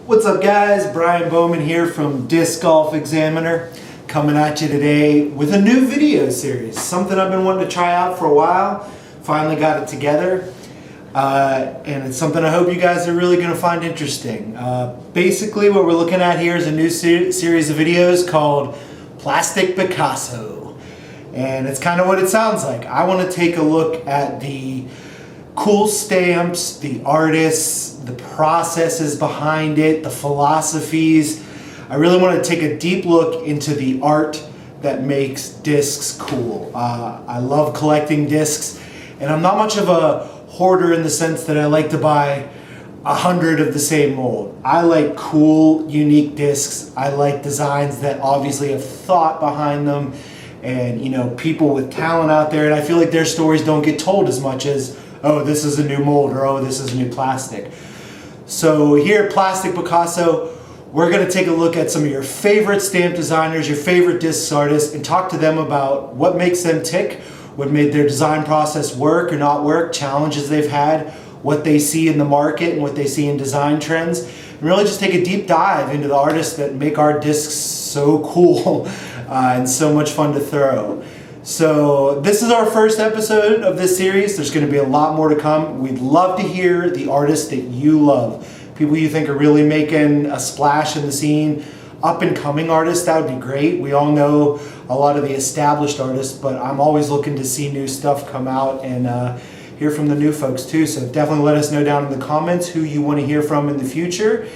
What's up guys, Brian Bowman here from Disc Golf Examiner, coming at you today with a new video series. Something I've been wanting to try out for a while, finally got it together, and it's something I hope you guys are really going to find interesting. Basically what we're looking at here is a new series of videos called Plastic Picasso, and it's kind of what it sounds like. I want to take a look at the cool stamps, the artists, the processes behind it, the philosophies. I really want to take a deep look into the art that makes discs cool. I love collecting discs, and I'm not much of a hoarder in the sense that I like to buy 100 of the same mold. I like cool, unique discs. I like designs that obviously have thought behind them, and people with talent out there, and I feel like their stories don't get told as much as, oh, this is a new mold, or oh, this is a new plastic. So here at Plastic Picasso, we're going to take a look at some of your favorite stamp designers, your favorite disc artists, and talk to them about what makes them tick, what made their design process work or not work, challenges they've had, what they see in the market and what they see in design trends, and really just take a deep dive into the artists that make our discs so cool and so much fun to throw. So this is our first episode of this series. There's going to be a lot more to come. We'd love to hear the artists that you love, people you think are really making a splash in the scene, up and coming artists. That would be great. We all know a lot of the established artists, but I'm always looking to see new stuff come out and hear from the new folks too. So definitely let us know down in the comments who you want to hear from in the future.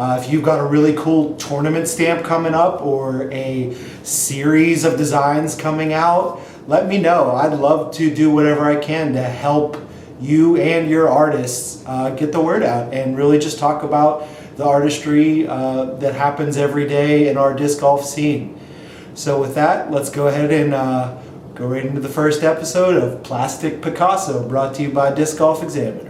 If you've got a really cool tournament stamp coming up or a series of designs coming out, let me know. I'd love to do whatever I can to help you and your artists get the word out and really just talk about the artistry that happens every day in our disc golf scene. So with that, let's go ahead and go right into the first episode of Plastic Picasso, brought to you by Disc Golf Examiner.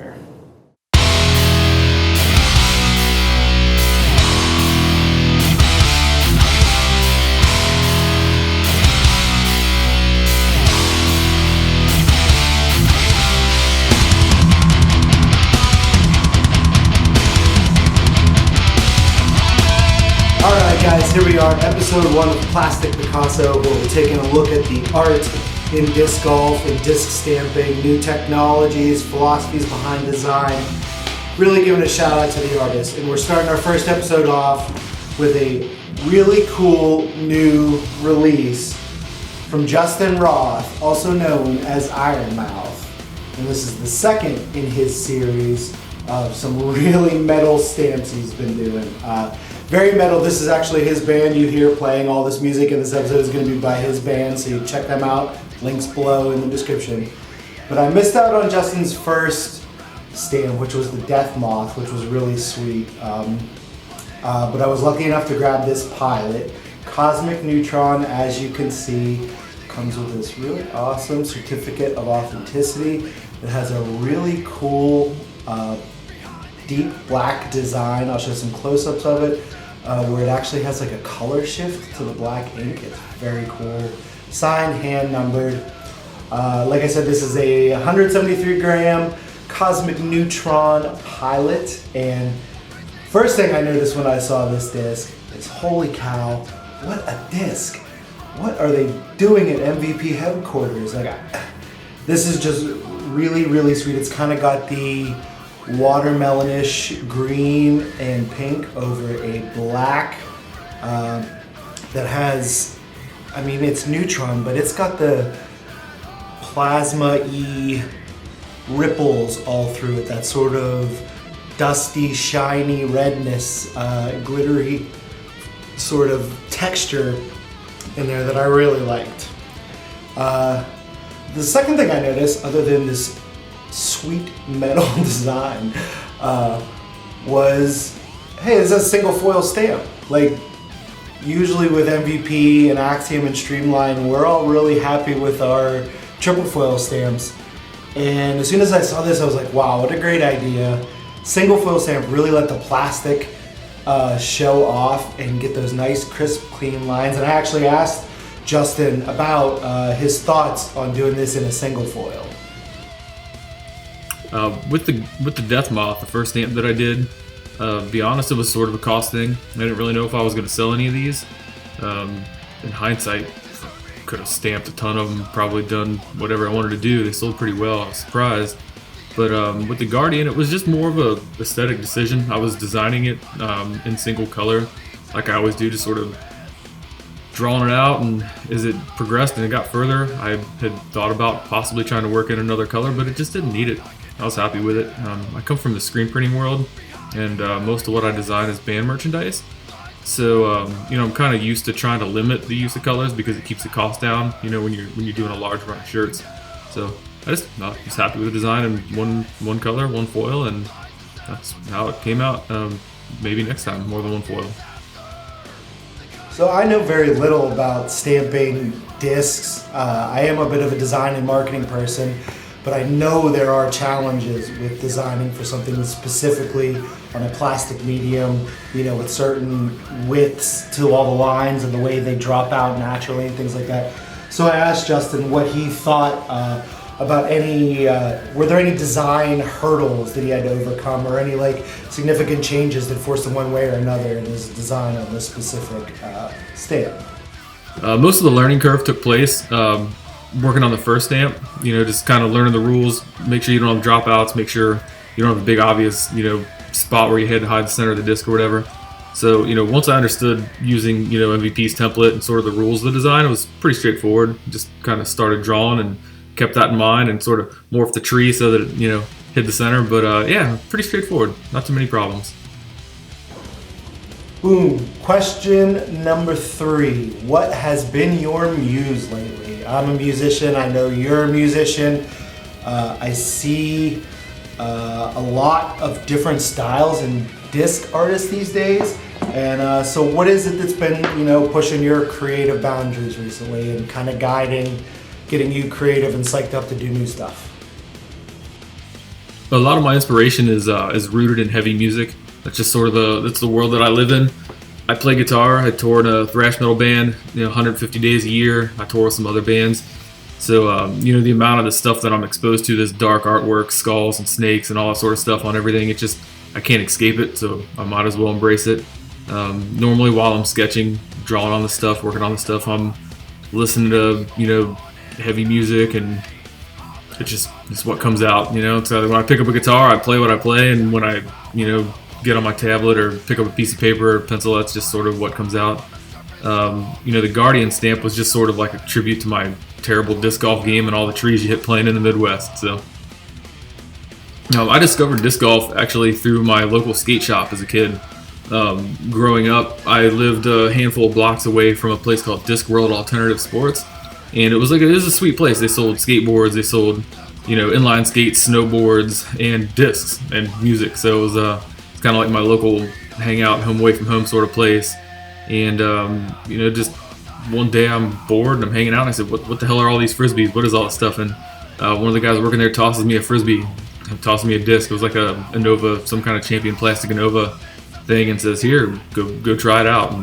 Guys, here we are, episode 1 of Plastic Picasso, where we're taking a look at the art in disc golf and disc stamping, new technologies, philosophies behind design, really giving a shout out to the artists. And we're starting our first episode off with a really cool new release from Justin Roth, also known as Iron Mouth. And this is the second in his series of some really metal stamps he's been doing. Very metal. This is actually his band. You hear playing all this music in this episode is going to be by his band, so you check them out. Links below in the description. But I missed out on Justin's first stamp, which was the Death Moth, which was really sweet. But I was lucky enough to grab this Pilot. Cosmic Neutron, as you can see, comes with this really awesome certificate of authenticity. It has a really cool deep black design. I'll show some close-ups of it. Where it actually has like a color shift to the black ink. It's very cool. Signed, hand numbered. Like I said, this is a 173 gram Cosmic Neutron Pilot. And first thing I noticed when I saw this disc is, holy cow, what a disc. What are they doing at MVP headquarters? This is just really, really sweet. It's kind of got the watermelonish green and pink over a black that has, it's Neutron, but it's got the plasma-y ripples all through it, that sort of dusty, shiny redness, glittery sort of texture in there that I really liked. The second thing I noticed, other than this sweet metal design, was, hey, this is a single foil stamp. Like, usually with MVP and Axiom and Streamline, we're all really happy with our triple foil stamps. And as soon as I saw this, I was like, wow, what a great idea. Single foil stamp, really let the plastic show off and get those nice, crisp, clean lines. And I actually asked Justin about his thoughts on doing this in a single foil. With the Death Moth, the first stamp that I did, Be honest, it was sort of a cost thing. I didn't really know if I was going to sell any of these. In hindsight, could have stamped a ton of them, probably done whatever I wanted to do. They sold pretty well. I was surprised. But with the Guardian, it was just more of a aesthetic decision. I was designing it in single color, like I always do, just sort of drawing it out. And as it progressed and it got further, I had thought about possibly trying to work in another color, but it just didn't need it. I was happy with it. I come from the screen printing world, and most of what I design is band merchandise. So I'm kind of used to trying to limit the use of colors because it keeps the cost down. When you're doing a large run of shirts. So I just happy with the design and one color, one foil, and that's how it came out. Maybe next time, more than one foil. So I know very little about stamping discs. I am a bit of a design and marketing person, but I know there are challenges with designing for something that's specifically on a plastic medium, with certain widths to all the lines and the way they drop out naturally and things like that. So I asked Justin what he thought about were there any design hurdles that he had to overcome, or any significant changes that forced him one way or another in his design on this specific stamp? Most of the learning curve took place working on the first stamp, just kind of learning the rules, make sure you don't have dropouts, make sure you don't have a big obvious, spot where you had to hide the center of the disc or whatever. So, once I understood using, MVP's template and sort of the rules of the design, it was pretty straightforward. Just kind of started drawing and kept that in mind and sort of morphed the tree so that it, hit the center. But yeah, pretty straightforward. Not too many problems. Boom. Question number 3. What has been your muse lately? I'm a musician. I know you're a musician. I see a lot of different styles in disc artists these days. And so what is it that's been, pushing your creative boundaries recently and kind of getting you creative and psyched up to do new stuff? A lot of my inspiration is rooted in heavy music. That's just sort of that's the world that I live in. I play guitar. I tour in a thrash metal band, 150 days a year. I tour with some other bands. So, the amount of the stuff that I'm exposed to, this dark artwork, skulls and snakes and all that sort of stuff on everything, I can't escape it, so I might as well embrace it. Normally while I'm sketching, drawing on the stuff, working on the stuff, I'm listening to, heavy music, and it's what comes out, So when I pick up a guitar, I play what I play, and when I, get on my tablet or pick up a piece of paper or pencil, that's just sort of what comes out. The Guardian stamp was just sort of like a tribute to my terrible disc golf game and all the trees you hit playing in the Midwest. So I discovered disc golf actually through my local skate shop as a kid. Growing up, I lived a handful of blocks away from a place called Disc World Alternative Sports, and it was a sweet place. They sold skateboards, they sold inline skates, snowboards, and discs and music. So it was it's kind of like my local hangout, home away from home sort of place. And just one day I'm bored and I'm hanging out, and I said, what the hell are all these frisbees? What is all this stuff? And one of the guys working there tosses me a frisbee, tosses me a disc. It was like a Nova, some kind of Champion Plastic Nova thing, and says, here, go try it out.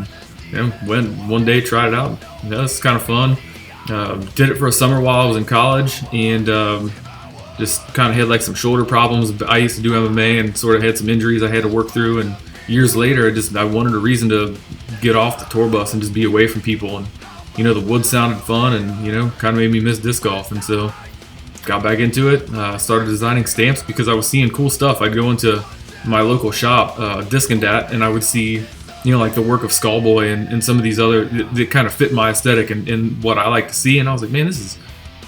And went one day, tried it out. It's kind of fun. Did it for a summer while I was in college, and just kind of had some shoulder problems. I used to do MMA and sort of had some injuries I had to work through, and years later I wanted a reason to get off the tour bus and just be away from people. And the woods sounded fun, and kind of made me miss disc golf, and so got back into it. Started designing stamps because I was seeing cool stuff. I'd go into my local shop, Disc and Dat, and I would see the work of Skullboy and some of these other that kind of fit my aesthetic and what I like to see. And I was like, man,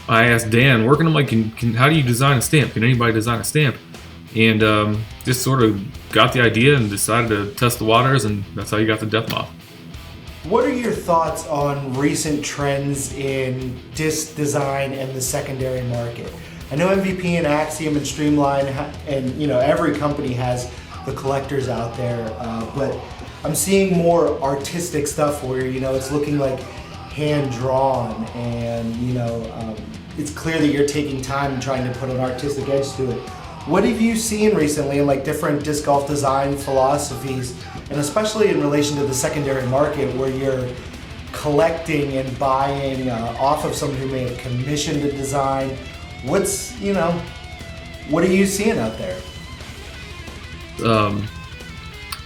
I asked Dan working, I'm like, how do you design a stamp? Can anybody design a stamp? And just sort of got the idea and decided to test the waters, and that's how you got the Death Moth. What are your thoughts on recent trends in disc design and the secondary market? I know MVP and Axiom and Streamline and every company has the collectors out there, but I'm seeing more artistic stuff where it's looking like hand drawn, and it's clear that you're taking time and trying to put an artistic edge to it. What have you seen recently in different disc golf design philosophies, and especially in relation to the secondary market where you're collecting and buying off of someone who may have commissioned a design? What are you seeing out there?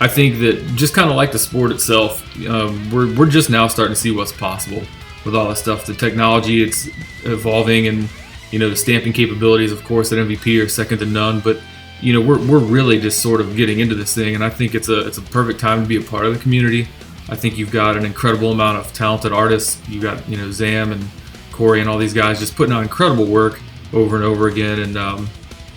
I think that just kind of like the sport itself, we're just now starting to see what's possible with all this stuff. The technology, it's evolving, and the stamping capabilities, of course, at MVP are second to none. But we're really just sort of getting into this thing, and I think it's a perfect time to be a part of the community. I think you've got an incredible amount of talented artists. You've got Zam and Corey and all these guys just putting out incredible work over and over again, and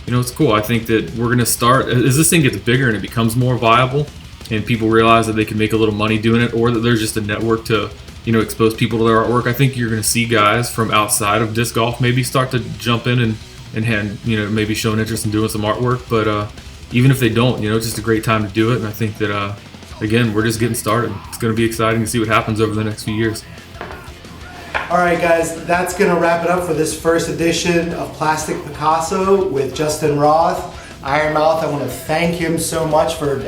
it's cool. I think that we're going to start, as this thing gets bigger and it becomes more viable and people realize that they can make a little money doing it, or that there's just a network to expose people to their artwork. I think you're going to see guys from outside of disc golf maybe start to jump in and maybe show an interest in doing some artwork. But even if they don't, it's just a great time to do it. And I think that, again, we're just getting started. It's going to be exciting to see what happens over the next few years. All right, guys, that's going to wrap it up for this first edition of Plastic Picasso with Justin Roth. Ironmouth, I want to thank him so much for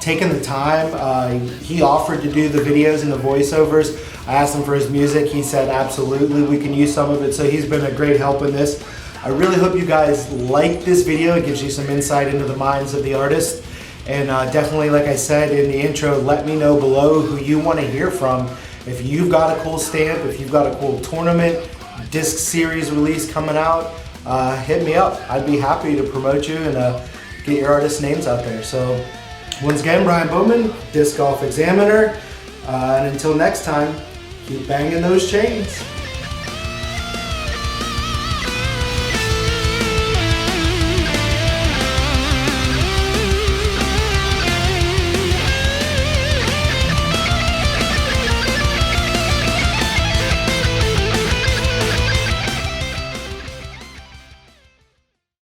taking the time. He offered to do the videos and the voiceovers. I asked him for his music. He said, absolutely, we can use some of it. So he's been a great help in this. I really hope you guys like this video. It gives you some insight into the minds of the artist. And definitely, like I said in the intro, let me know below who you want to hear from. If you've got a cool stamp, if you've got a cool tournament, disc series release coming out, hit me up. I'd be happy to promote you and get your artist names out there. So once again, Brian Bowman, Disc Golf Examiner. And until next time, keep banging those chains.